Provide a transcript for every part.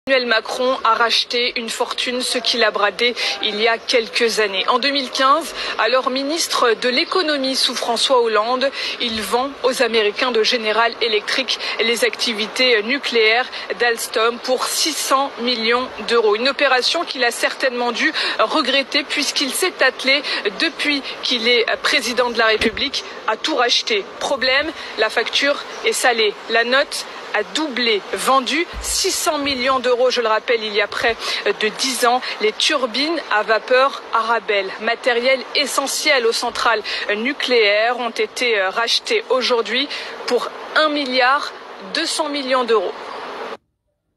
Emmanuel Macron a racheté une fortune, ce qu'il a bradé il y a quelques années. En 2015, alors ministre de l'économie sous François Hollande, il vend aux Américains de General Electric les activités nucléaires d'Alstom pour 600 millions d'euros. Une opération qu'il a certainement dû regretter puisqu'il s'est attelé depuis qu'il est président de la République à tout racheter. Problème, la facture est salée. La note a doublé, vendu 600 millions d'euros, je le rappelle, il y a près de 10 ans. Les turbines à vapeur Arabelle, matériel essentiel aux centrales nucléaires, ont été rachetées aujourd'hui pour 1,2 milliard d'euros.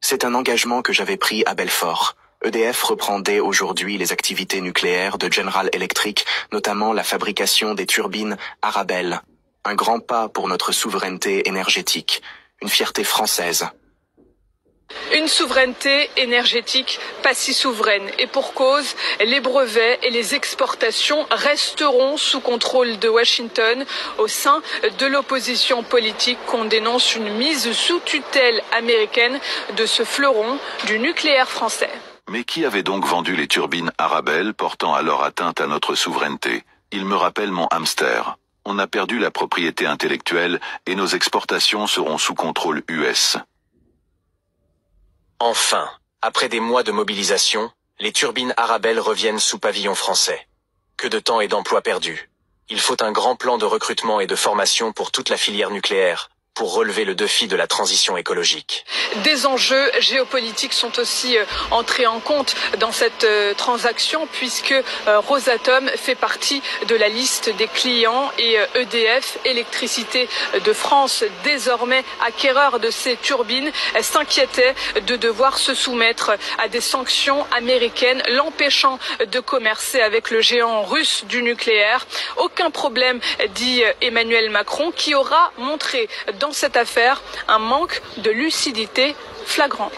C'est un engagement que j'avais pris à Belfort. EDF reprend dès aujourd'hui les activités nucléaires de General Electric, notamment la fabrication des turbines Arabelle. Un grand pas pour notre souveraineté énergétique. Une fierté française. Une souveraineté énergétique pas si souveraine. Et pour cause, les brevets et les exportations resteront sous contrôle de Washington. Au sein de l'opposition politique, qu'on dénonce une mise sous tutelle américaine de ce fleuron du nucléaire français. Mais qui avait donc vendu les turbines Arabelle, portant alors atteinte à notre souveraineté? Il me rappelle mon hamster. On a perdu la propriété intellectuelle et nos exportations seront sous contrôle US. Enfin, après des mois de mobilisation, les turbines Arabelle reviennent sous pavillon français. Que de temps et d'emplois perdus. Il faut un grand plan de recrutement et de formation pour toute la filière nucléaire, pour relever le défi de la transition écologique. Des enjeux géopolitiques sont aussi entrés en compte dans cette transaction puisque Rosatom fait partie de la liste des clients et EDF, Électricité de France, désormais acquéreur de ces turbines, s'inquiétait de devoir se soumettre à des sanctions américaines l'empêchant de commercer avec le géant russe du nucléaire. Aucun problème, dit Emmanuel Macron, qui aura montré dans cette affaire un manque de lucidité flagrant.